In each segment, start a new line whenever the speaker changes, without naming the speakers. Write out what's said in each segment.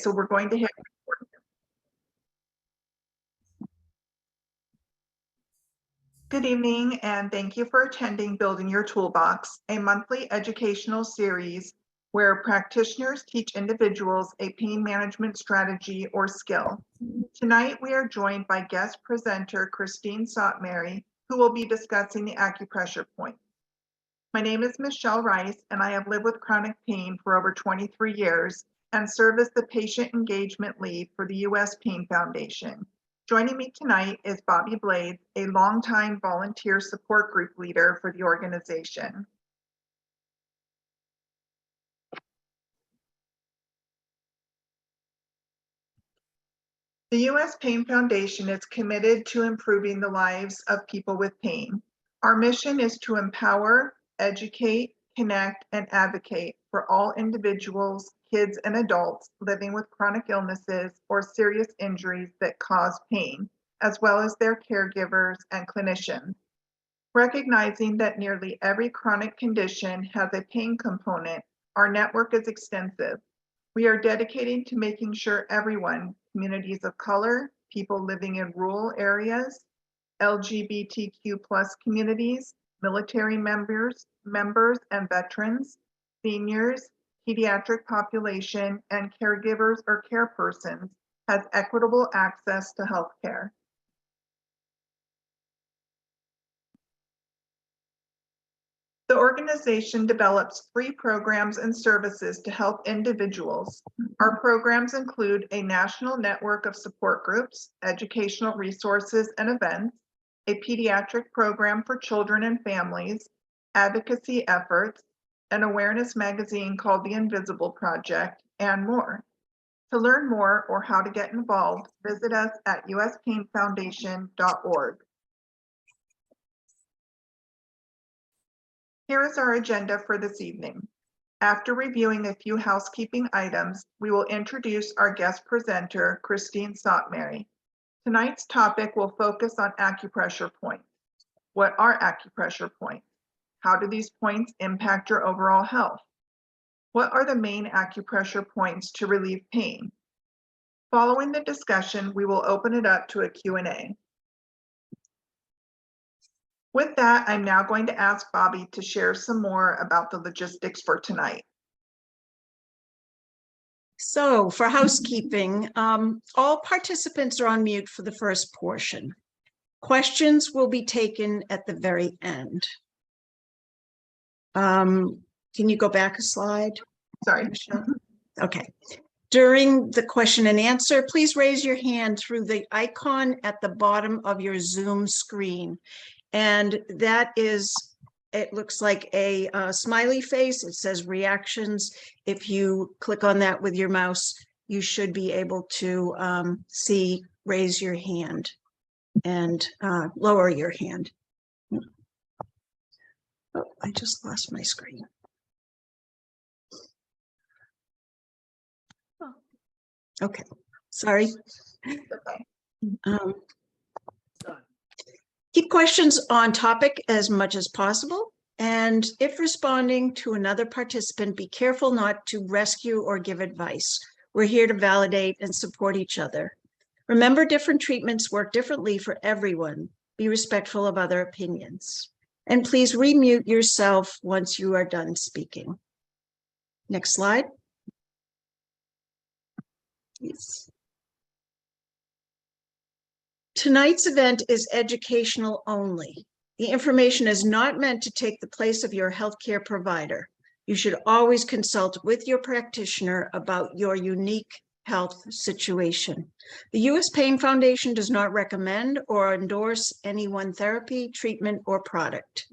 So we're going to hit record. Good evening, and thank you for attending Building Your Toolbox, a monthly educational series where practitioners teach individuals a pain management strategy or skill. Tonight, we are joined by guest presenter Christine Sotmary, who will be discussing the acupressure points. My name is Michelle Rice, and I have lived with chronic pain for over 23 years and serve as the patient engagement lead for the U.S. Pain Foundation. Joining me tonight is Bobby Blades, a longtime volunteer support group leader for the organization. The U.S. Pain Foundation is committed to improving the lives of people with pain. Our mission is to empower, educate, connect, and advocate for all individuals, kids, and adults living with chronic illnesses or serious injuries that cause pain, as well as their caregivers and clinicians. Recognizing that nearly every chronic condition has a pain component, our network is extensive. We are dedicated to making sure everyone, communities of color, people living in rural areas, LGBTQ+ communities, military members and veterans, seniors, pediatric population, and caregivers or care persons has equitable access to health care. The organization develops free programs and services to help individuals. Our programs include a national network of support groups, educational resources and events, a pediatric program for children and families, advocacy efforts, an awareness magazine called The Invisible Project, and more. To learn more or how to get involved, visit us at uspainfoundation.org. Here is our agenda for this evening. After reviewing a few housekeeping items, we will introduce our guest presenter, Christine Sotmary. Tonight's topic will focus on acupressure points. What are acupressure points? How do these points impact your overall health? What are the main acupressure points to relieve pain? Following the discussion, we will open it up to a Q&A. With that, I'm now going to ask Bobby to share some more about the logistics for tonight.
So for housekeeping, all participants are on mute for the first portion. Questions will be taken at the very end. Can you go back a slide?
Sorry.
Michelle? Okay. During the question and answer, please raise your hand through the icon at the bottom of your Zoom screen. And that is, it looks like a smiley face. It says reactions. If you click on that with your mouse, you should be able to see raise your hand and lower your hand. Oh, I just lost my screen. Okay, sorry.
Okay.
Keep questions on topic as much as possible. And if responding to another participant, be careful not to rescue or give advice. We're here to validate and support each other. Remember, different treatments work differently for everyone. Be respectful of other opinions. And please remute yourself once you are done speaking. Next slide. Please. Tonight's event is educational only. The information is not meant to take the place of your healthcare provider. You should always consult with your practitioner about your unique health situation. The U.S. Pain Foundation does not recommend or endorse any one therapy, treatment, or product.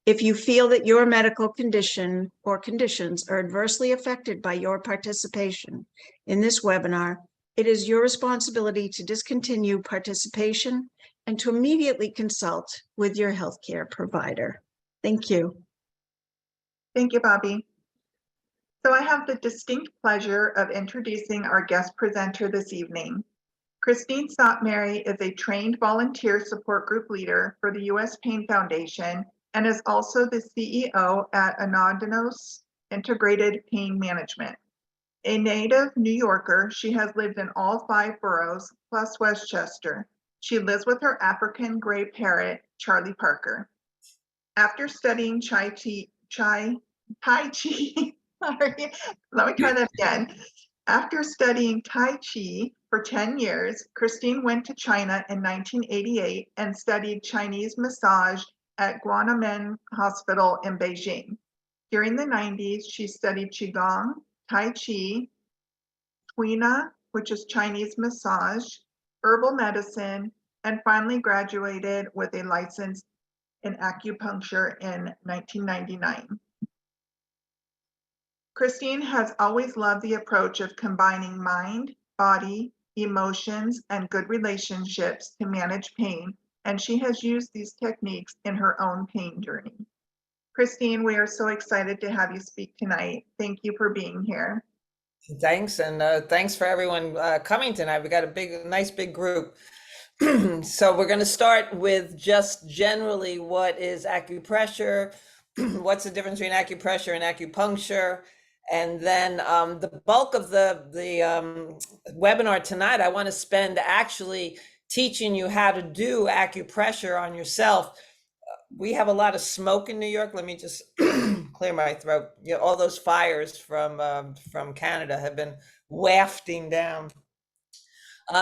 If you feel that your medical condition or conditions are adversely affected by your participation in this webinar, it is your responsibility to discontinue participation and to immediately consult with your healthcare provider. Thank you.
Thank you, Bobby. So I have the distinct pleasure of introducing our guest presenter this evening. Christine Sotmary is a trained volunteer support group leader for the U.S. Pain Foundation and is also the CEO at Anonymous Integrated Pain Management. A native New Yorker, she has lived in all 5 boroughs, plus Westchester. She lives with her African gray parrot, Charlie Parker. After studying Tai Chi, sorry, let me try that again. After studying Tai Chi for 10 years, Christine went to China in 1988 and studied Chinese massage at Guanmen Hospital in Beijing. During the 90s, she studied Qigong, Tai Chi, Tuina, which is Chinese massage, herbal medicine, and finally graduated with a license in acupuncture in 1999. Christine has always loved the approach of combining mind, body, emotions, and good relationships to manage pain, and she has used these techniques in her own pain journey. Christine, we are so excited to have you speak tonight. Thank you for being here.
Thanks, and thanks for everyone coming tonight. We got a nice big group. So we're going to start with just generally what is acupressure, what's the difference between acupressure and acupuncture, and then the bulk of the webinar tonight, I want to spend actually teaching you how to do acupressure on yourself. We have a lot of smoke in New York. Let me just clear my throat. You know, all those fires from Canada have been wafting down.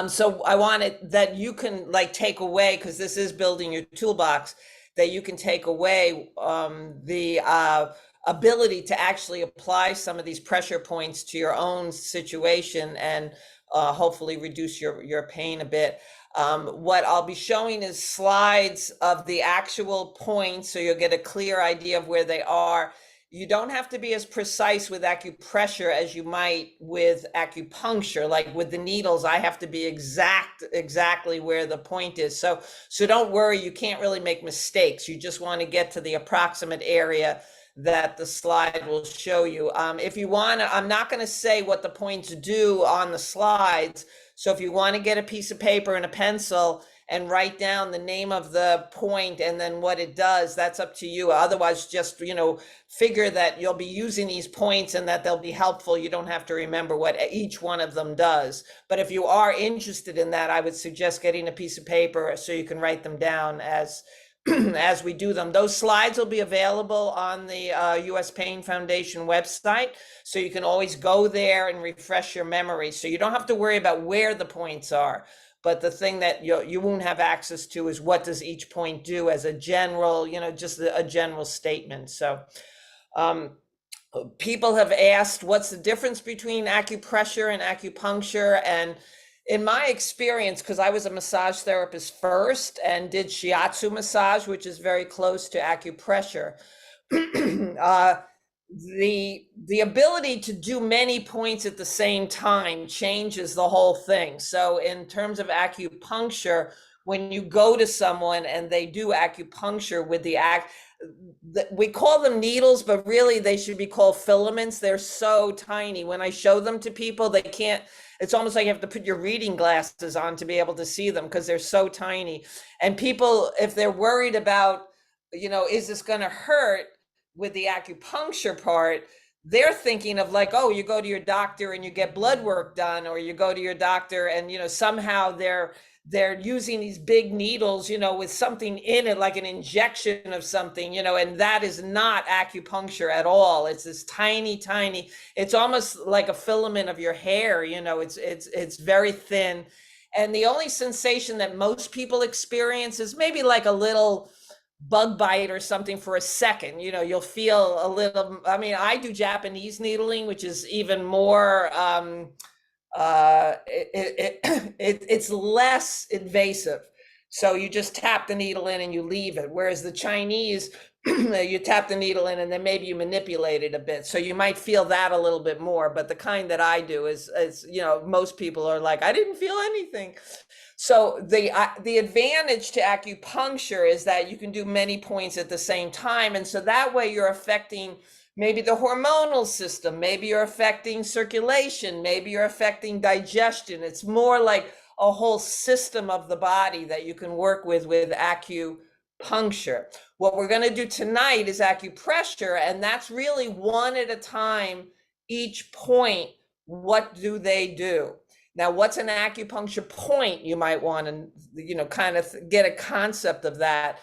So I wanted that you can like take away, because this is building your toolbox, that you can take away the ability to actually apply some of these pressure points to your own situation and hopefully reduce your pain a bit. What I'll be showing is slides of the actual points, so you'll get a clear idea of where they are. You don't have to be as precise with acupressure as you might with acupuncture. Like with the needles, I have to be exactly where the point is. So don't worry, you can't really make mistakes. You just want to get to the approximate area that the slide will show you. If you want to, I'm not going to say what the points do on the slides. So if you want to get a piece of paper and a pencil and write down the name of the point and then what it does, that's up to you. Otherwise, just, figure that you'll be using these points and that they'll be helpful. You don't have to remember what each one of them does. But if you are interested in that, I would suggest getting a piece of paper so you can write them down as we do them. Those slides will be available on the US Pain Foundation website, so you can always go there and refresh your memory. So you don't have to worry about where the points are, but the thing that you won't have access to is what does each point do as a general, just a general statement. So people have asked, what's the difference between acupressure and acupuncture? And in my experience, because I was a massage therapist first and did shiatsu massage, which is very close to acupressure, the ability to do many points at the same time changes the whole thing. So in terms of acupuncture, when you go to someone and they do acupuncture with we call them needles, but really they should be called filaments. They're so tiny. When I show them to people, they can't, it's almost like you have to put your reading glasses on to be able to see them because they're so tiny. And people, if they're worried about, is this going to hurt with the acupuncture part, they're thinking of like, oh, you go to your doctor and you get blood work done, or you go to your doctor and, somehow they're using these big needles, with something in it, like an injection of something, and that is not acupuncture at all. It's this tiny, it's almost like a filament of your hair, it's very thin. And the only sensation that most people experience is maybe like a little bug bite or something for a second. You'll feel a little, I do Japanese needling, which is even more, it's less invasive. So you just tap the needle in and you leave it. Whereas the Chinese, you tap the needle in and then maybe you manipulate it a bit. So you might feel that a little bit more. But the kind that I do is most people are like, I didn't feel anything. So the advantage to acupuncture is that you can do many points at the same time. And so that way you're affecting maybe the hormonal system, maybe you're affecting circulation, maybe you're affecting digestion. It's more like a whole system of the body that you can work with acupuncture. What we're going to do tonight is acupressure, and that's really one at a time, each point What do they do? Now, what's an acupuncture point? You might want to, kind of get a concept of that.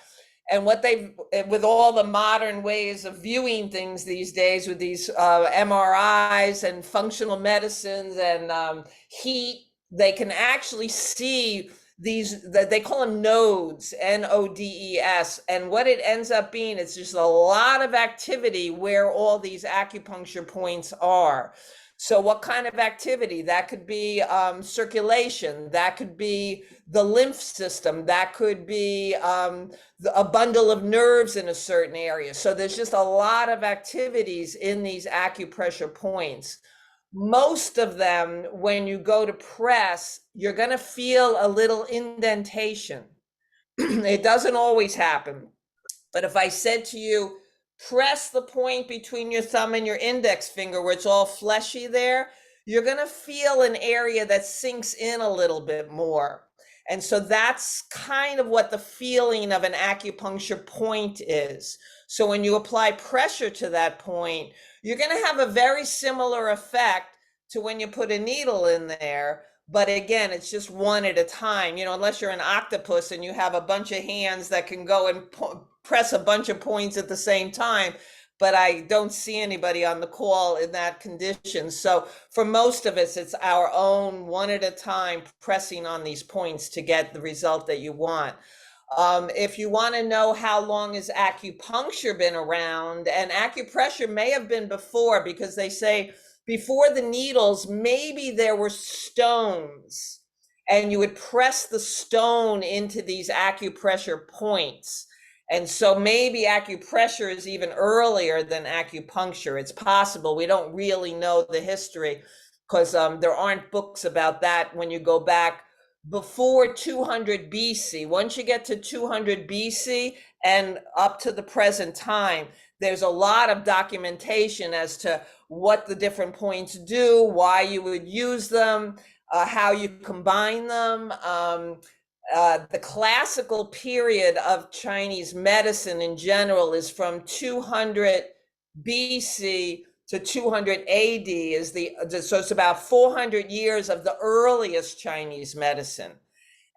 And what they've, with all the modern ways of viewing things these days, with these MRIs and functional medicines and heat, they can actually see these, they call them nodes, NODES. And what it ends up being, it's just a lot of activity where all these acupuncture points are. So what kind of activity? That could be circulation, that could be the lymph system, that could be a bundle of nerves in a certain area. So there's just a lot of activities in these acupressure points. Most of them, when you go to press, you're going to feel a little indentation. It doesn't always happen. But if I said to you, press the point between your thumb and your index finger where it's all fleshy there, you're going to feel an area that sinks in a little bit more. And so that's kind of what the feeling of an acupuncture point is. So when you apply pressure to that point, you're going to have a very similar effect to when you put a needle in there. But again, it's just one at a time, unless you're an octopus and you have a bunch of hands that can go and press a bunch of points at the same time. But I don't see anybody on the call in that condition. So for most of us, it's our own one at a time pressing on these points to get the result that you want. If you want to know how long has acupuncture been around, and acupressure may have been before, because they say before the needles, maybe there were stones and you would press the stone into these acupressure points. And so maybe acupressure is even earlier than acupuncture. It's possible. We don't really know the history because there aren't books about that when you go back before 200 BC. Once you get to 200 BC and up to the present time, there's a lot of documentation as to what the different points do, why you would use them, how you combine them. The classical period of Chinese medicine in general is from 200 BC to 200 AD so it's about 400 years of the earliest Chinese medicine.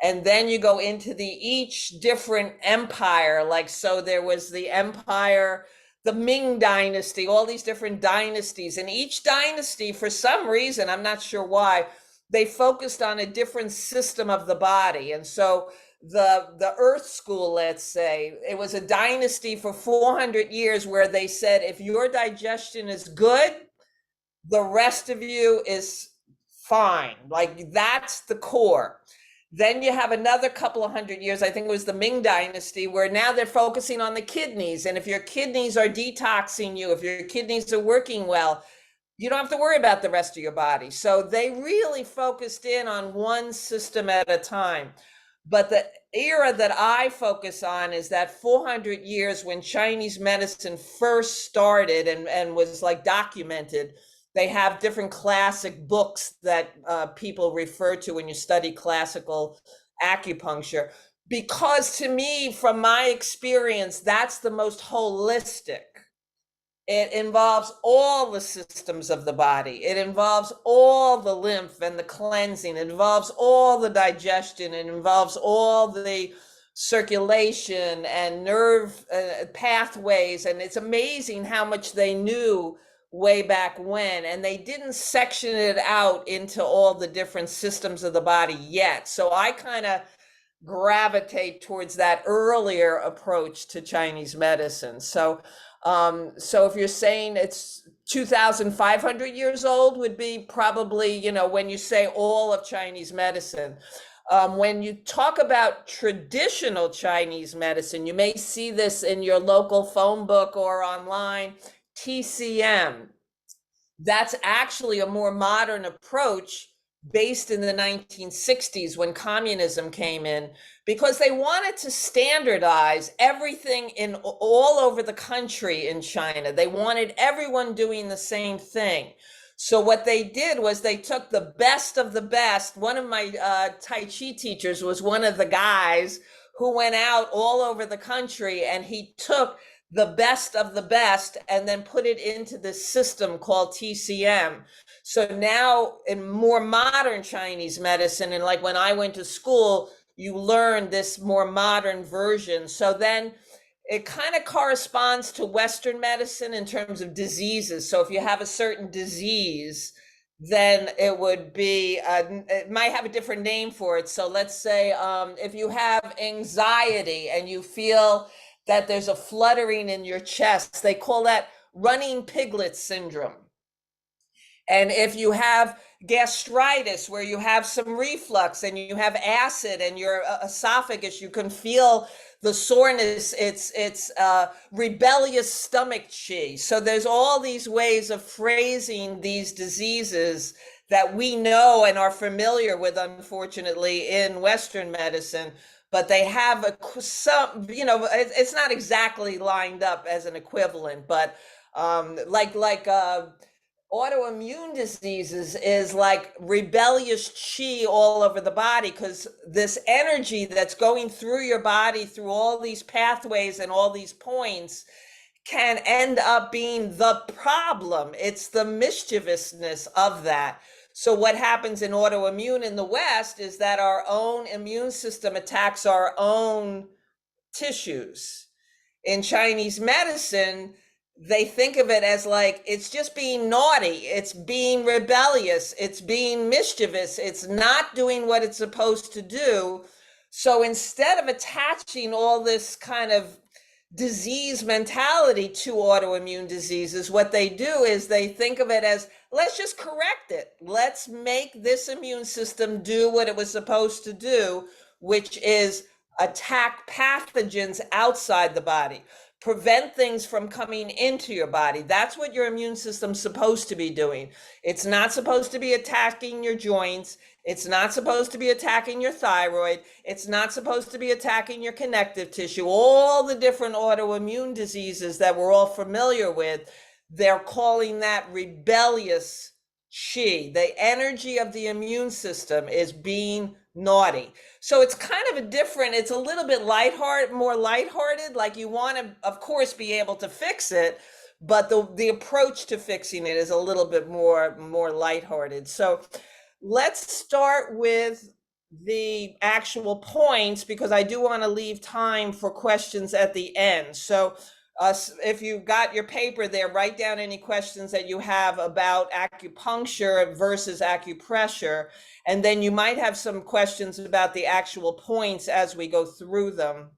And then you go into each different empire, so there was the empire, the Ming dynasty, all these different dynasties, and each dynasty, for some reason, I'm not sure why, they focused on a different system of the body. And so the Earth School, let's say, it was a dynasty for 400 years where they said, if your digestion is good, the rest of you is fine. That's the core. Then you have another couple of hundred years, I think it was the Ming dynasty, where now they're focusing on the kidneys. And if your kidneys are detoxing you, if your kidneys are working well, you don't have to worry about the rest of your body. So they really focused in on one system at a time. But the era that I focus on is that 400 years when Chinese medicine first started and was documented. They have different classic books that people refer to when you study classical acupuncture. Because to me, from my experience, that's the most holistic. It involves all the systems of the body. It involves all the lymph and the cleansing. It involves all the digestion. It involves all the circulation and nerve pathways. And it's amazing how much they knew way back when. And they didn't section it out into all the different systems of the body yet. So I kind of gravitate towards that earlier approach to Chinese medicine. So if you're saying it's 2,500 years old, would be probably, when you say all of Chinese medicine. When you talk about traditional Chinese medicine, you may see this in your local phone book or online, TCM. That's actually a more modern approach based in the 1960s when communism came in, because they wanted to standardize everything in all over the country in China. They wanted everyone doing the same thing. So what they did was they took the best of the best. One of my Tai Chi teachers was one of the guys who went out all over the country, and he took the best of the best and then put it into this system called TCM. So now in more modern Chinese medicine, and like when I went to school, you learn this more modern version. So then it kind of corresponds to Western medicine in terms of diseases. So if you have a certain disease, then it would be, it might have a different name for it. So let's say if you have anxiety and you feel that there's a fluttering in your chest, they call that running piglet syndrome. And if you have gastritis, where you have some reflux and you have acid in your esophagus, you can feel the soreness, it's rebellious stomach chi. So there's all these ways of phrasing these diseases that we know and are familiar with, unfortunately, in Western medicine, but they have some, you know, it's not exactly lined up as an equivalent, but autoimmune diseases is like rebellious chi all over the body, because this energy that's going through your body through all these pathways and all these points can end up being the problem. It's the mischievousness of that. So what happens in autoimmune in the West is that our own immune system attacks our own tissues. In Chinese medicine, they think of it as like, it's just being naughty, it's being rebellious, it's being mischievous, it's not doing what it's supposed to do. So instead of attaching all this kind of disease mentality to autoimmune diseases, what they do is they think of it as, let's just correct it. Let's make this immune system do what it was supposed to do, which is attack pathogens outside the body, prevent things from coming into your body. That's what your immune system's supposed to be doing. It's not supposed to be attacking your joints. It's not supposed to be attacking your thyroid. It's not supposed to be attacking your connective tissue. All the different autoimmune diseases that we're all familiar with, they're calling that rebellious chi. The energy of the immune system is being naughty. So it's kind of a different, it's a little bit lighthearted, more lighthearted. Like you want to, of course, be able to fix it, but the approach to fixing it is a little bit more lighthearted. So let's start with the actual points, because I do want to leave time for questions at the end. So if you got your paper there, write down any questions that you have about acupuncture versus acupressure. And then you might have some questions about the actual points as we go through them.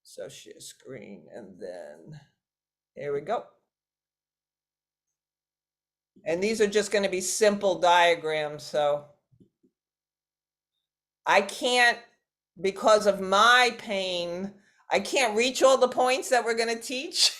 So share screen, and then here we go. And these are just going to be simple diagrams. So I can't, because of my pain, I can't reach all the points that we're going to teach.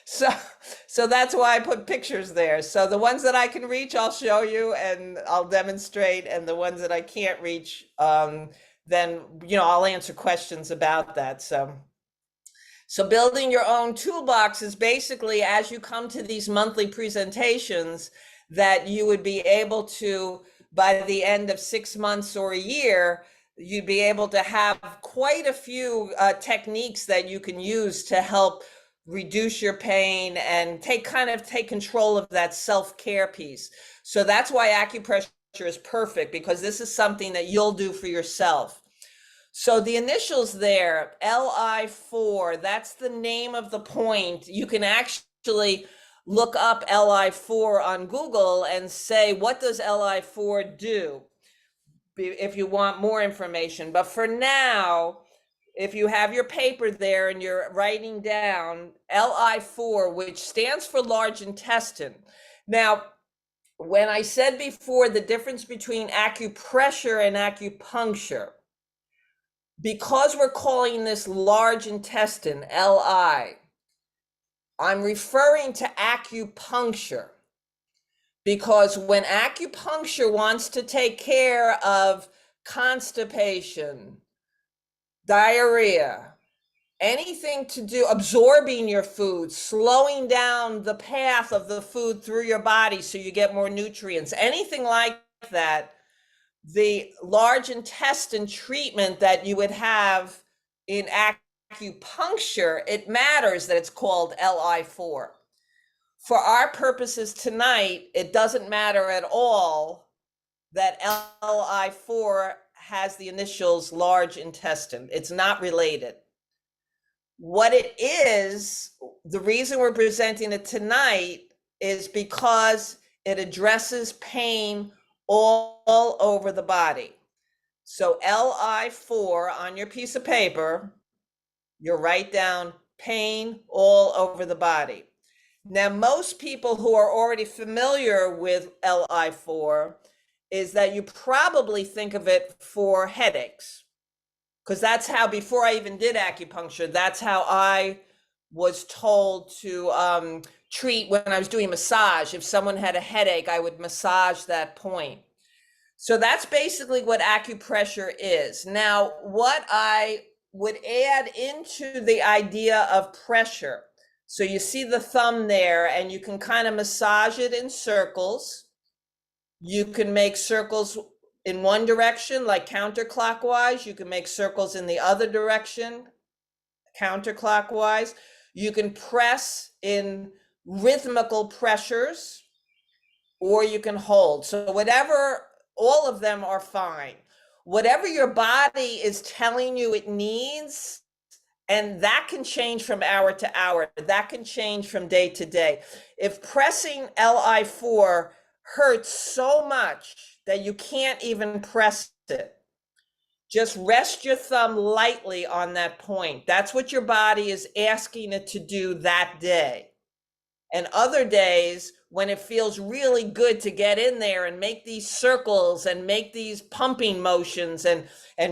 So that's why I put pictures there. So the ones that I can reach, I'll show you and I'll demonstrate. And the ones that I can't reach, then, you know, I'll answer questions about that. So building your own toolbox is basically, as you come to these monthly presentations, that you would be able to, by the end of 6 months or a year, you'd be able to have quite a few techniques that you can use to help reduce your pain and take control of that self-care piece. So that's why acupressure is perfect, because this is something that you'll do for yourself. So the initials there, LI4, that's the name of the point. You can actually look up LI4 on Google and say, what does LI4 do? If you want more information. But for now, if you have your paper there and you're writing down LI4, which stands for large intestine. Now, when I said before the difference between acupressure and acupuncture, because we're calling this large intestine, LI, I'm referring to acupuncture. Because when acupuncture wants to take care of constipation, diarrhea, anything to do, absorbing your food, slowing down the path of the food through your body so you get more nutrients, anything like that, the large intestine treatment that you would have in acupuncture, it matters that it's called LI4. For our purposes tonight, it doesn't matter at all that LI4 has the initials large intestine. It's not related. What it is, the reason we're presenting it tonight is because it addresses pain all over the body. So LI4 on your piece of paper, you write down pain all over the body. Now, most people who are already familiar with LI4 is that you probably think of it for headaches, because that's how, before I even did acupuncture, that's how I was told to treat when I was doing massage. If someone had a headache, I would massage that point. So that's basically what acupressure is. Now, what I would add into the idea of pressure, so you see the thumb there, and you can kind of massage it in circles. You can make circles in one direction, like counterclockwise. You can make circles in the other direction, counterclockwise. You can press in rhythmical pressures, or you can hold. So whatever, all of them are fine. Whatever your body is telling you it needs, and that can change from hour to hour. That can change from day to day. If pressing LI4 hurts so much that you can't even press it, just rest your thumb lightly on that point. That's what your body is asking it to do that day. And other days, when it feels really good to get in there and make these circles and make these pumping motions and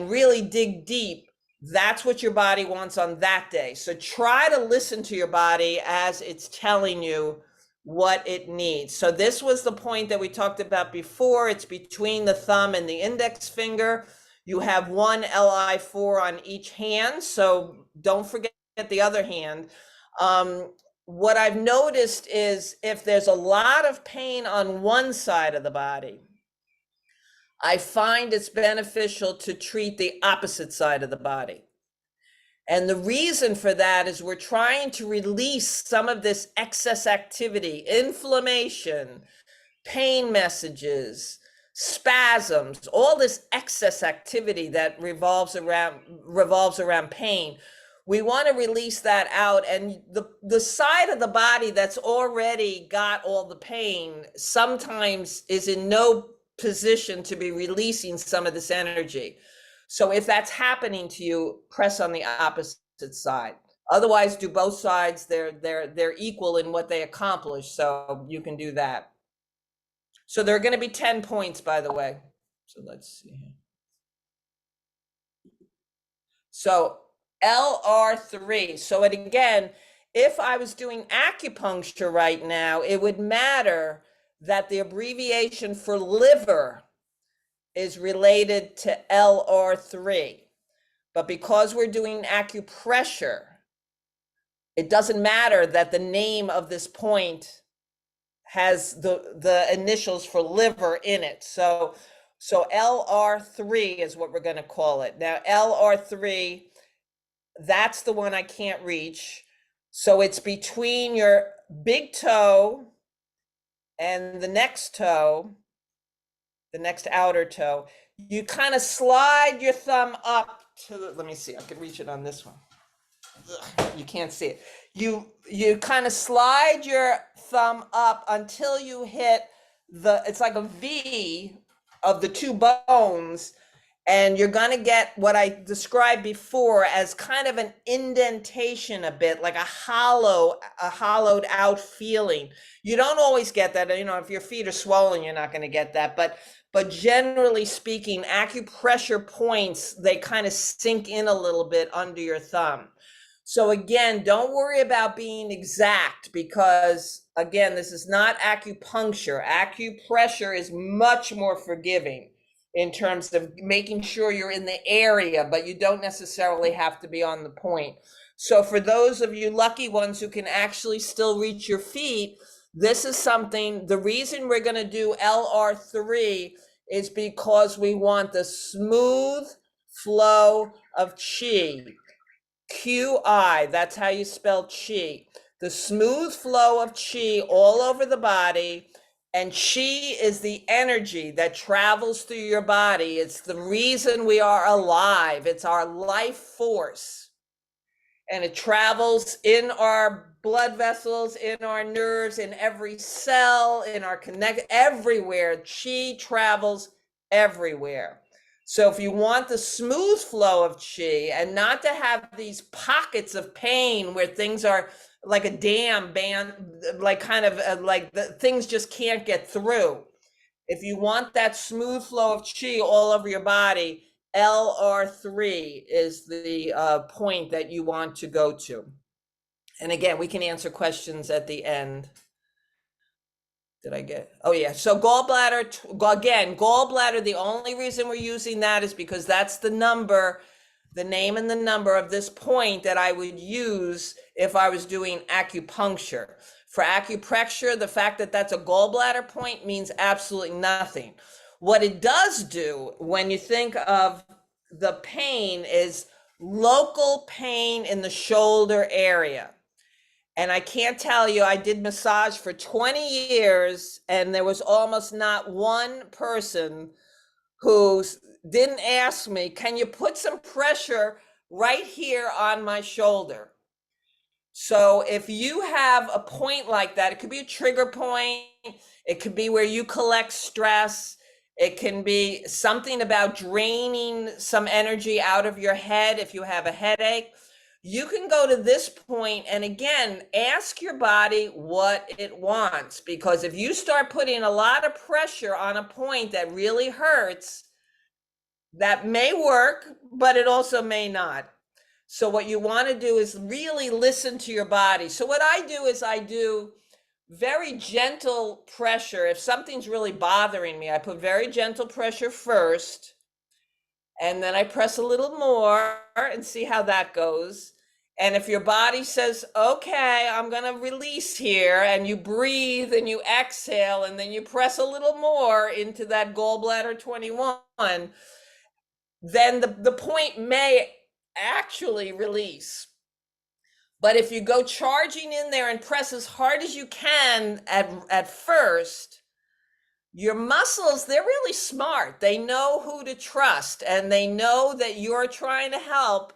really dig deep, that's what your body wants on that day. So try to listen to your body as it's telling you what it needs. So this was the point that we talked about before. It's between the thumb and the index finger. You have one LI4 on each hand, so don't forget the other hand. What I've noticed is if there's a lot of pain on one side of the body, I find it's beneficial to treat the opposite side of the body. And the reason for that is we're trying to release some of this excess activity, inflammation, pain messages, spasms, all this excess activity that revolves around pain. We want to release that out, and the side of the body that's already got all the pain sometimes is in no position to be releasing some of this energy. So if that's happening to you, press on the opposite side. Otherwise, do both sides. They're equal in what they accomplish, so you can do that. So there are going to be 10 points, by the way. So let's see. So LR3. So it, again, if I was doing acupuncture right now, it would matter that the abbreviation for liver is related to LR3. But because we're doing acupressure, it doesn't matter that the name of this point has the initials for liver in it. So LR3 is what we're going to call it. Now, LR3, that's the one I can't reach. So it's between your big toe and the next toe, the next outer toe. You kind of slide your thumb up to the, let me see, I can reach it on this one. Ugh, you can't see it. You kind of slide your thumb up until you hit it's like a V of the two bones, and you're going to get what I described before as kind of an indentation a bit, like a hollowed out feeling. You don't always get that. You know, if your feet are swollen, you're not going to get that. But generally speaking, acupressure points, they kind of sink in a little bit under your thumb. So again, don't worry about being exact, because again, this is not acupuncture. Acupressure is much more forgiving in terms of making sure you're in the area, but you don't necessarily have to be on the point. So for those of you lucky ones who can actually still reach your feet, this is something, the reason we're going to do LR3 is because we want the smooth flow of chi. QI, that's how you spell chi. The smooth flow of chi all over the body. And chi is the energy that travels through your body. It's the reason we are alive. It's our life force. And it travels in our blood vessels, in our nerves, in every cell, in our everywhere. Chi travels everywhere. So if you want the smooth flow of chi and not to have these pockets of pain where things are like a dam band, like kind of like the things just can't get through. If you want that smooth flow of chi all over your body, LR3 is the point that you want to go to. And again, we can answer questions at the end. Did I get? Oh yeah. So gallbladder, again, gallbladder, the only reason we're using that is because that's the number, the name and the number of this point that I would use if I was doing acupuncture. For acupressure, the fact that that's a gallbladder point means absolutely nothing. What it does do when you think of the pain is local pain in the shoulder area. And I can't tell you, I did massage for 20 years and there was almost not one person who didn't ask me, can you put some pressure right here on my shoulder? So if you have a point like that, it could be a trigger point, it could be where you collect stress, it can be something about draining some energy out of your head if you have a headache. You can go to this point and again, ask your body what it wants, because if you start putting a lot of pressure on a point that really hurts, that may work, but it also may not. So what you want to do is really listen to your body. So what I do is I do very gentle pressure. If something's really bothering me, I put very gentle pressure first, and then I press a little more and see how that goes. And if your body says, okay, I'm going to release here, and you breathe and you exhale, and then you press a little more into that gallbladder 21, then the point may actually release. But if you go charging in there and press as hard as you can at first, your muscles, they're really smart. They know who to trust, and they know that you're trying to help,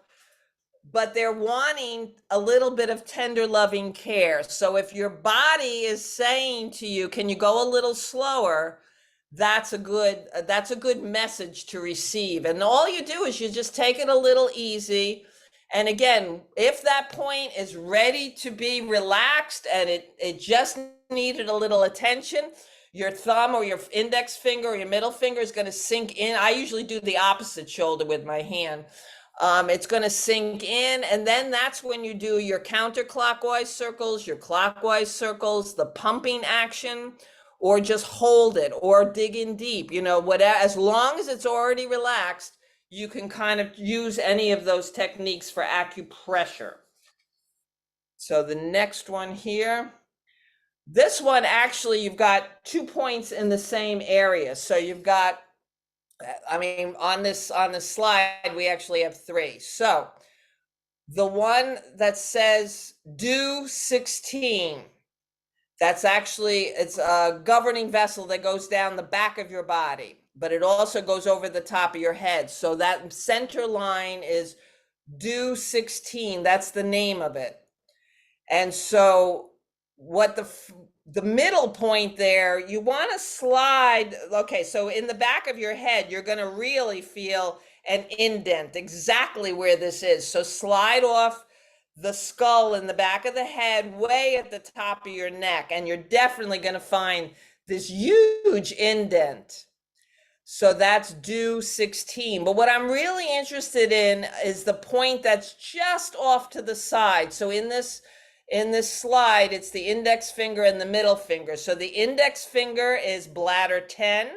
but they're wanting a little bit of tender, loving care. So if your body is saying to you, can you go a little slower? That's a good message to receive. And all you do is you just take it a little easy. And again, if that point is ready to be relaxed and it just needed a little attention, your thumb or your index finger or your middle finger is going to sink in. I usually do the opposite shoulder with my hand. It's going to sink in, and then that's when you do your counterclockwise circles, your clockwise circles, the pumping action, or just hold it or dig in deep, whatever. As long as it's already relaxed, you can kind of use any of those techniques for acupressure. So the next one here, this one actually, you've got 2 points in the same area. So you've got, on this slide, we actually have 3. So the one that says do 16, that's actually, it's a governing vessel that goes down the back of your body, but it also goes over the top of your head. So that center line is do 16. That's the name of it. And so what the middle point there, you want to slide. Okay, so in the back of your head, you're going to really feel an indent exactly where this is. So slide off the skull in the back of the head, way at the top of your neck, and you're definitely going to find this huge indent. So that's do 16. But what I'm really interested in is the point that's just off to the side. So in this slide, it's the index finger and the middle finger. So the index finger is bladder 10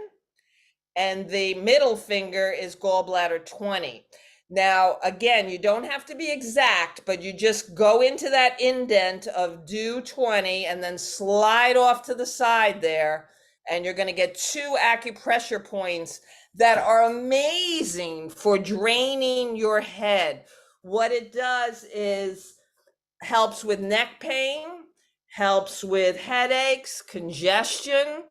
and the middle finger is gallbladder 20. Now, again, you don't have to be exact, but you just go into that indent of do 20 and then slide off to the side there, and you're going to get 2 acupressure points that are amazing for draining your head. what it does is helps with neck pain, helps with headaches, congestion.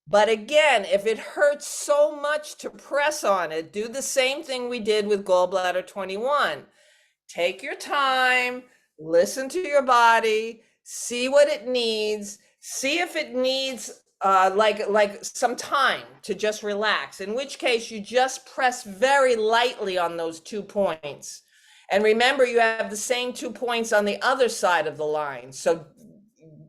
But again, if it hurts so much to press on it, do the same thing we did with gallbladder 21. Take your time, listen to your body, see what it needs, see if it needs like some time to just relax, in which case you just press very lightly on those 2 points. And remember, you have the same 2 points on the other side of the line. So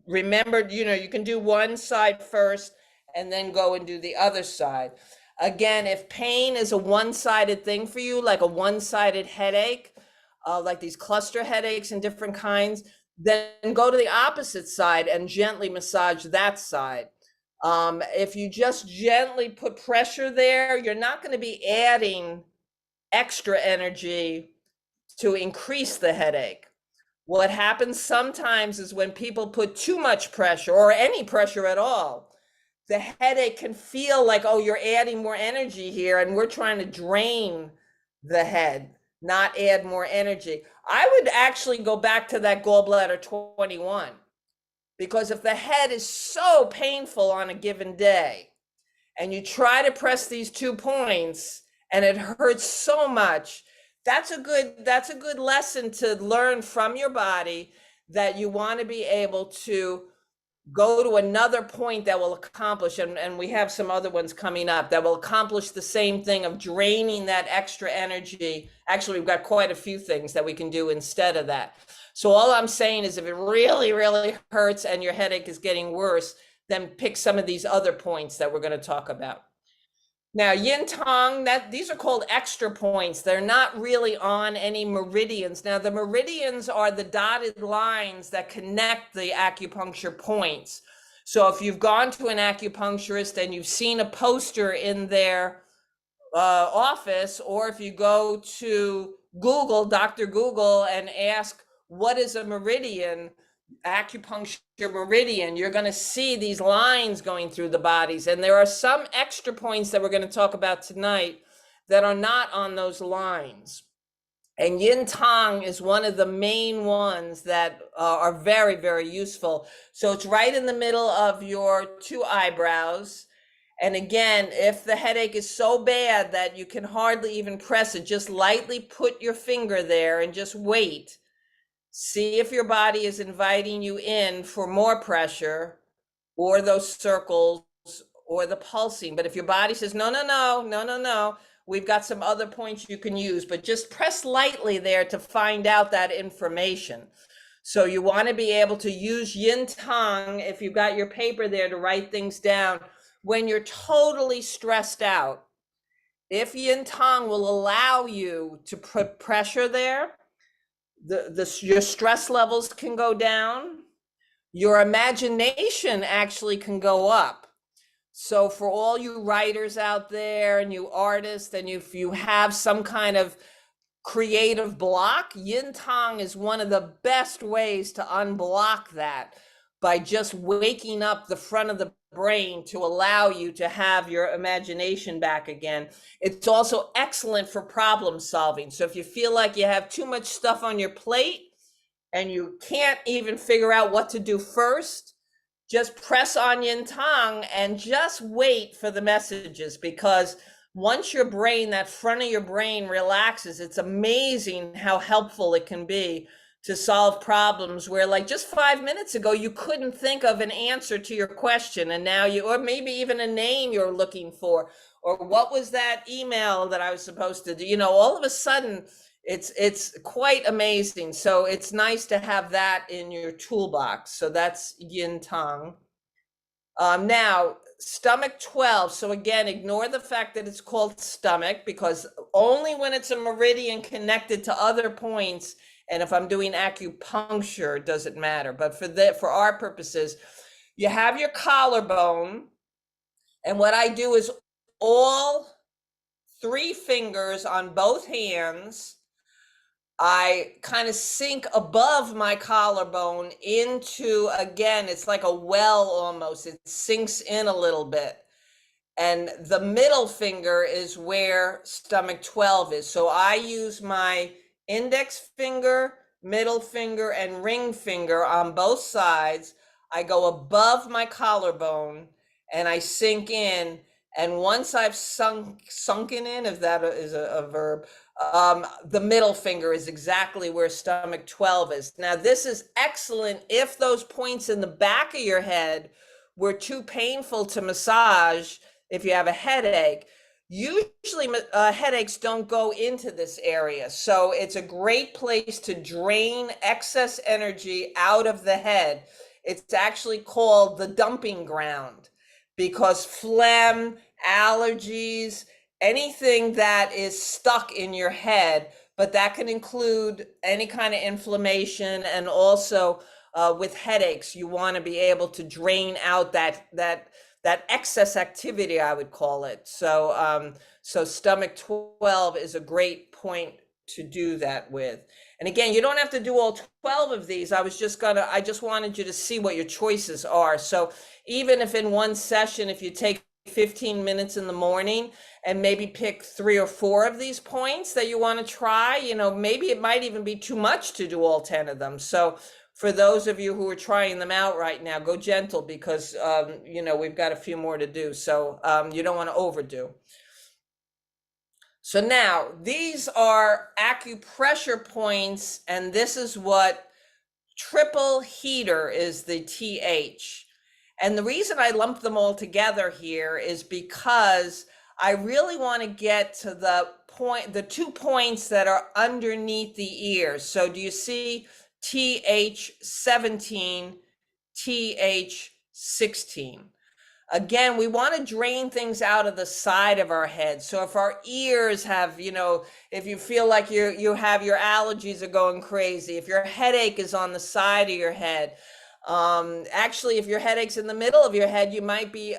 remember, you can do one side first and then go and do the other side. Again, if pain is a one-sided thing for you, like a one-sided headache, like these cluster headaches and different kinds, then go to the opposite side and gently massage that side. If you just gently put pressure there, you're not going to be adding extra energy to increase the headache. What happens sometimes is when people put too much pressure or any pressure at all, the headache can feel like, oh, you're adding more energy here, and we're trying to drain the head, not add more energy. I would actually go back to that gallbladder 21, because if the head is so painful on a given day and you try to press these 2 points and it hurts so much, that's a good lesson to learn from your body, that you want to be able to go to another point that will accomplish, and we have some other ones coming up that will accomplish the same thing of draining that extra energy. Actually, we've got quite a few things that we can do instead of that. So all I'm saying is, if it really, really hurts and your headache is getting worse, then pick some of these other points that we're going to talk about. Now, yin tong, these are called extra points. They're not really on any meridians. Now, the meridians are the dotted lines that connect the acupuncture points. So if you've gone to an acupuncturist and you've seen a poster in their office, or if you go to Google, Dr. Google, and ask, what is a meridian? Acupuncture meridian, you're going to see these lines going through the bodies, and there are some extra points that we're going to talk about tonight that are not on those lines. And yin tong is one of the main ones that are very, very useful. So it's right in the middle of your 2 eyebrows. And again, if the headache is so bad that you can hardly even press it, just lightly put your finger there and just wait. See if your body is inviting you in for more pressure, or those circles, or the pulsing. But if your body says, no, no, no, no, no, no, we've got some other points you can use, but just press lightly there to find out that information. So you want to be able to use yin tong, if you've got your paper there, to write things down when you're totally stressed out. If yin tong will allow you to put pressure there, your stress levels can go down, your imagination actually can go up. So for all you writers out there and you artists, and if you have some kind of creative block, yin tong is one of the best ways to unblock that, by just waking up the front of the brain to allow you to have your imagination back again. It's also excellent for problem solving. So if you feel like you have too much stuff on your plate and you can't even figure out what to do first, just press on yin tong and just wait for the messages, because once your brain, that front of your brain, relaxes, it's amazing how helpful it can be to solve problems where, like, just 5 minutes ago, you couldn't think of an answer to your question. And now or maybe even a name you're looking for, or what was that email that I was supposed to do? All of a sudden, it's quite amazing. So it's nice to have that in your toolbox. So that's yin tong. Now, stomach 12. So again, ignore the fact that it's called stomach, because only when it's a meridian connected to other points, and if I'm doing acupuncture, does it matter. But for our purposes, you have your collarbone. And what I do is all 3 fingers on both hands, I kind of sink above my collarbone into, again, it's like a well almost. It sinks in a little bit. And the middle finger is where stomach 12 is. So I use my index finger, middle finger, and ring finger on both sides. I go above my collarbone and I sink in. And once I've sunken in, if that is a verb, the middle finger is exactly where stomach 12 is. Now, this is excellent if those points in the back of your head were too painful to massage. If you have a headache, usually headaches don't go into this area. So it's a great place to drain excess energy out of the head. It's actually called the dumping ground because phlegm, allergies, anything that is stuck in your head, but that can include any kind of inflammation, and also with headaches, you want to be able to drain out that excess activity, I would call it. So so stomach 12 is a great point to do that with. And again, you don't have to do all 12 of these. I just wanted you to see what your choices are. So even if in one session, if you take 15 minutes in the morning and maybe pick 3 or 4 of these points that you want to try, maybe it might even be too much to do all 10 of them. So for those of you who are trying them out right now, go gentle because, we've got a few more to do. So you don't want to overdo. So now these are acupressure points, and this is what triple heater is, the TH. And the reason I lump them all together here is because I really want to get to the 2 points that are underneath the ears. So do you see TH17, TH16? Again, we want to drain things out of the side of our head. So if our ears have, if you feel like you have your allergies are going crazy, if your headache is on the side of your head, actually, if your headache's in the middle of your head, you might be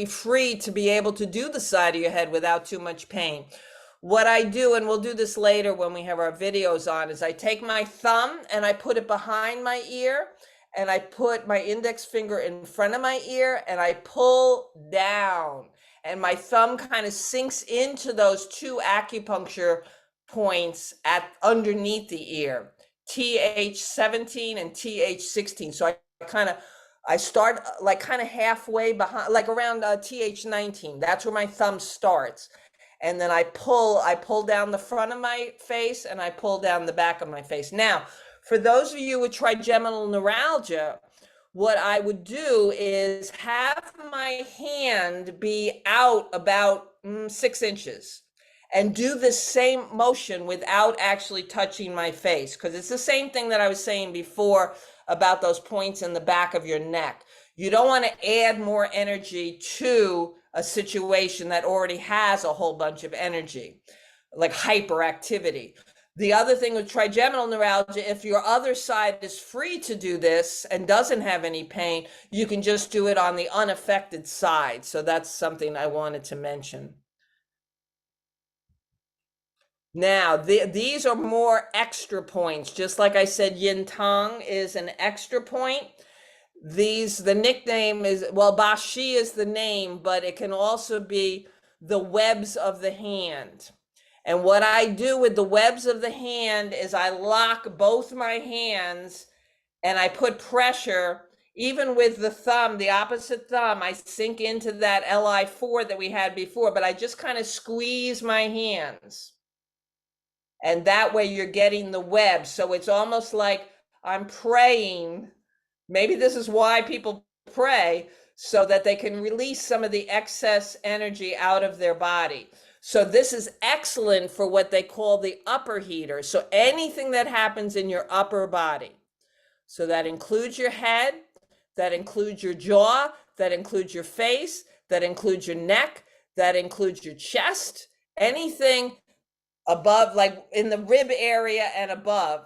free to be able to do the side of your head without too much pain. What I do, and we'll do this later when we have our videos on, is I take my thumb and I put it behind my ear, and I put my index finger in front of my ear and I pull down, and my thumb kind of sinks into those 2 acupuncture points underneath the ear, TH17 and TH16. So I start like kind of halfway behind, like around TH19. That's where my thumb starts. And then I pull down the front of my face and I pull down the back of my face. Now, for those of you with trigeminal neuralgia, what I would do is have my hand be out about 6 inches and do the same motion without actually touching my face, because it's the same thing that I was saying before about those points in the back of your neck. You don't want to add more energy to a situation that already has a whole bunch of energy, like hyperactivity. The other thing with trigeminal neuralgia, if your other side is free to do this and doesn't have any pain, you can just do it on the unaffected side. So that's something I wanted to mention. Now, these are more extra points. Just like I said, yin tang is an extra point. The nickname is, well, Ba Shi is the name, but it can also be the webs of the hand. And what I do with the webs of the hand is I lock both my hands and I put pressure, even with the thumb, the opposite thumb, I sink into that LI4 that we had before, but I just kind of squeeze my hands. And that way you're getting the web. So it's almost like I'm praying. Maybe this is why people pray, so that they can release some of the excess energy out of their body. So this is excellent for what they call the upper heater. So anything that happens in your upper body. So that includes your head, that includes your jaw, that includes your face, that includes your neck, that includes your chest, anything above, like in the rib area and above.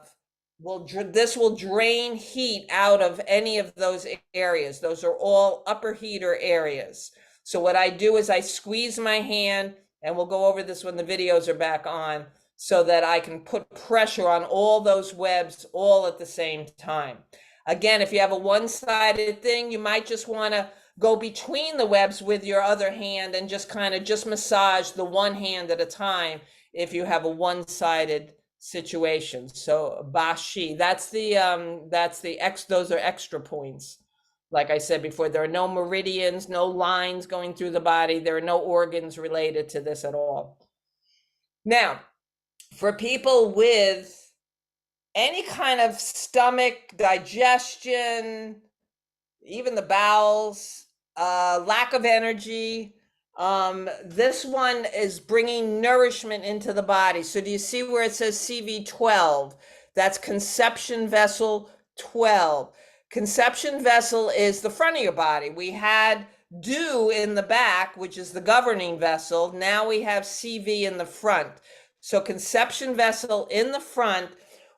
This will drain heat out of any of those areas. Those are all upper heater areas. So what I do is I squeeze my hand, and we'll go over this when the videos are back on, so that I can put pressure on all those webs all at the same time. Again, if you have a one-sided thing, you might just want to go between the webs with your other hand and just massage the one hand at a time if you have a one-sided situations. So bashi, those are extra points. Like I said before, there are no meridians, no lines going through the body. There are no organs related to this at all. Now, for people with any kind of stomach, digestion, even the bowels, lack of energy, this one is bringing nourishment into the body. So do you see where it says CV12? That's conception vessel 12. Conception vessel is the front of your body. We had dew in the back, which is the governing vessel. Now we have CV in the front. So conception vessel in the front.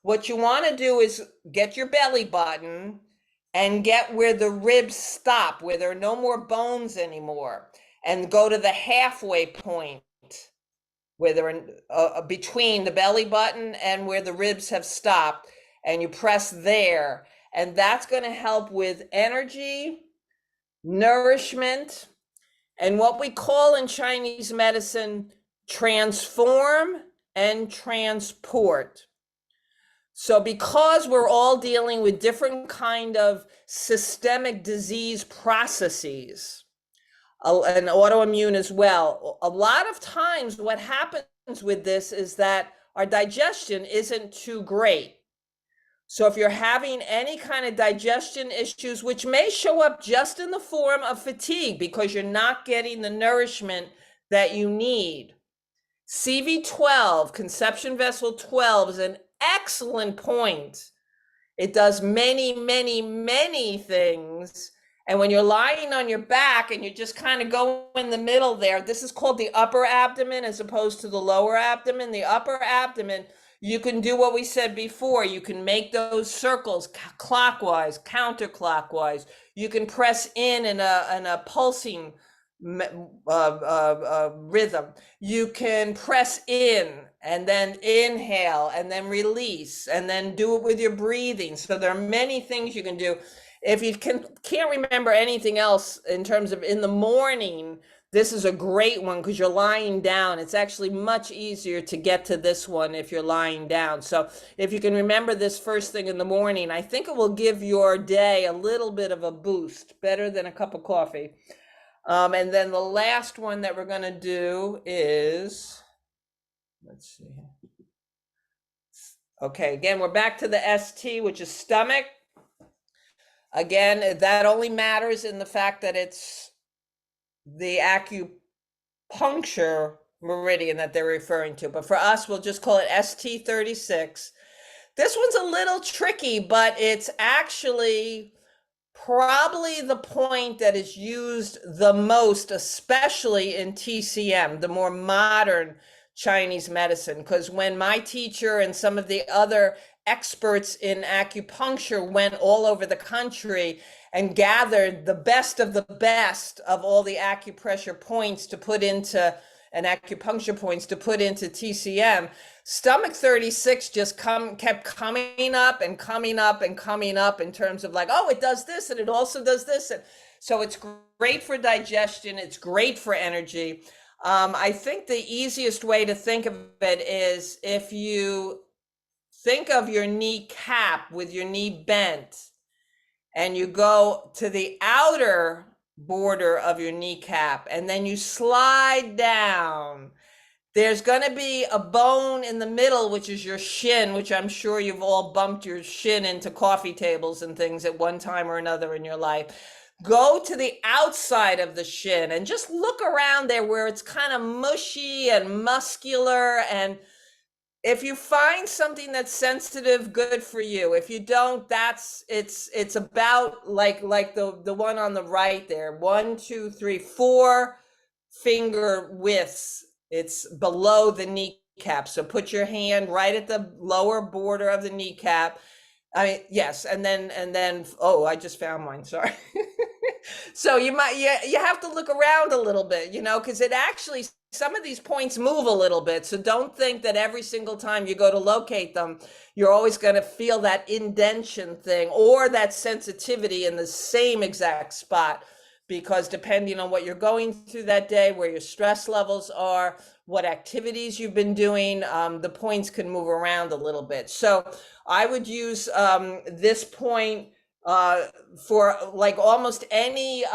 What you want to do is get your belly button and get where the ribs stop, where there are no more bones anymore, and go to the halfway point where they're between the belly button and where the ribs have stopped, and you press there. And that's going to help with energy, nourishment, and what we call in Chinese medicine, transform and transport. So because we're all dealing with different kind of systemic disease processes, and autoimmune as well, a lot of times what happens with this is that our digestion isn't too great. So if you're having any kind of digestion issues, which may show up just in the form of fatigue because you're not getting the nourishment that you need, CV12, conception vessel 12, is an excellent point. It does many, many, many things. And when you're lying on your back and you just kind of go in the middle there, this is called the upper abdomen as opposed to the lower abdomen. The upper abdomen, you can do what we said before. You can make those circles clockwise, counterclockwise. You can press in a pulsing rhythm. You can press in and then inhale and then release and then do it with your breathing. So there are many things you can do. If you can't remember anything else in terms of in the morning, this is a great one because you're lying down. It's actually much easier to get to this one if you're lying down. So if you can remember this first thing in the morning, I think it will give your day a little bit of a boost, better than a cup of coffee. And then the last one that we're going to do is, let's see. Okay, again, we're back to the ST, which is stomach. Again, that only matters in the fact that it's the acupuncture meridian that they're referring to. But for us, we'll just call it ST36. This one's a little tricky, but it's actually probably the point that is used the most, especially in TCM, the more modern Chinese medicine. Because when my teacher and some of the other experts in acupuncture went all over the country and gathered the best of all the acupressure points to put into and acupuncture points to put into TCM, stomach 36 just kept coming up and coming up and coming up in terms of like, oh, it does this and it also does this. And so it's great for digestion. It's great for energy. I think the easiest way to think of it is if you think of your kneecap with your knee bent and you go to the outer border of your kneecap and then you slide down, there's going to be a bone in the middle, which is your shin, which I'm sure you've all bumped your shin into coffee tables and things at one time or another in your life. Go to the outside of the shin and just look around there where it's kind of mushy and muscular. And if you find something that's sensitive, good for you. If you don't, it's about like the one on the right there, 1, 2, 3, 4 finger widths. It's below the kneecap. So put your hand right at the lower border of the kneecap. I mean, yes. And then, oh, I just found mine. Sorry. So you have to look around a little bit, because it actually, some of these points move a little bit. So don't think that every single time you go to locate them, you're always going to feel that indentation thing or that sensitivity in the same exact spot, because depending on what you're going through that day, where your stress levels are, what activities you've been doing. The points can move around a little bit. So I would use this point for like almost any,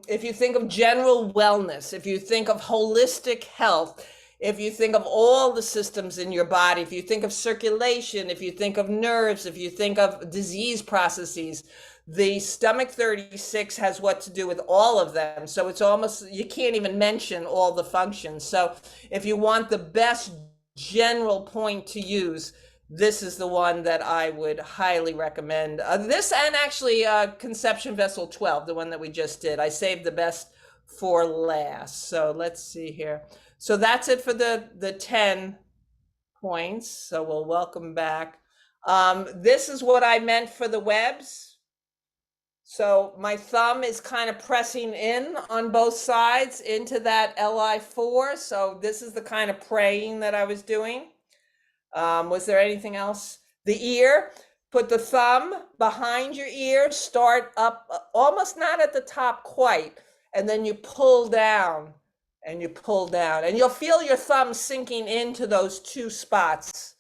if you think of general wellness, if you think of holistic health, if you think of all the systems in your body, if you think of circulation, if you think of nerves, if you think of disease processes, the stomach 36 has what to do with all of them. So it's almost, you can't even mention all the functions. So if you want the best general point to use, this is the one that I would highly recommend. This and actually Conception Vessel 12, the one that we just did. I saved the best for last. So let's see here. So that's it for the 10 points. So we'll welcome back. This is what I meant for the webs. So my thumb is kind of pressing in on both sides into that LI4. So this is the kind of praying that I was doing. Was there anything else? The ear, put the thumb behind your ear, start up, almost not at the top quite, and then you pull down and you pull down, and you'll feel your thumb sinking into those two spots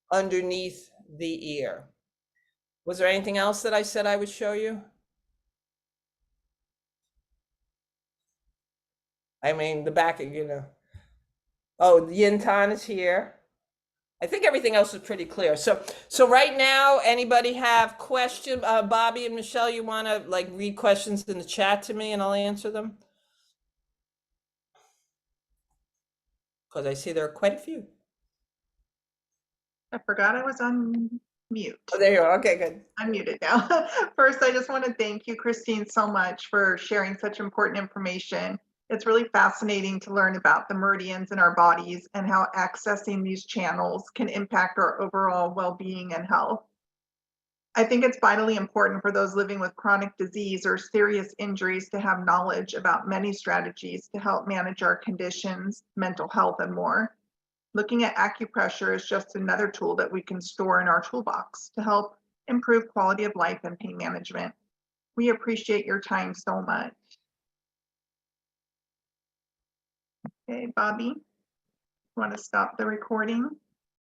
underneath the ear. Was there anything else that I said I would show you? I mean, the back, oh, the yin tan is here. I think everything else is pretty clear. So right now, anybody have questions? Bobby and Michelle, you want to like read questions in the chat to me and I'll answer them? Because I see there are quite a few.
I forgot I was on mute.
Oh, there you are. Okay, good.
I'm muted now. First, I just want to thank you, Christine, so much for sharing such important information. It's really fascinating to learn about the meridians in our bodies and how accessing these channels can impact our overall well-being and health. I think it's vitally important for those living with chronic disease or serious injuries to have knowledge about many strategies to help manage our conditions, mental health, and more. Looking at acupressure is just another tool that we can store in our toolbox to help improve quality of life and pain management. We appreciate your time so much. Okay, Bobby, want to stop the recording?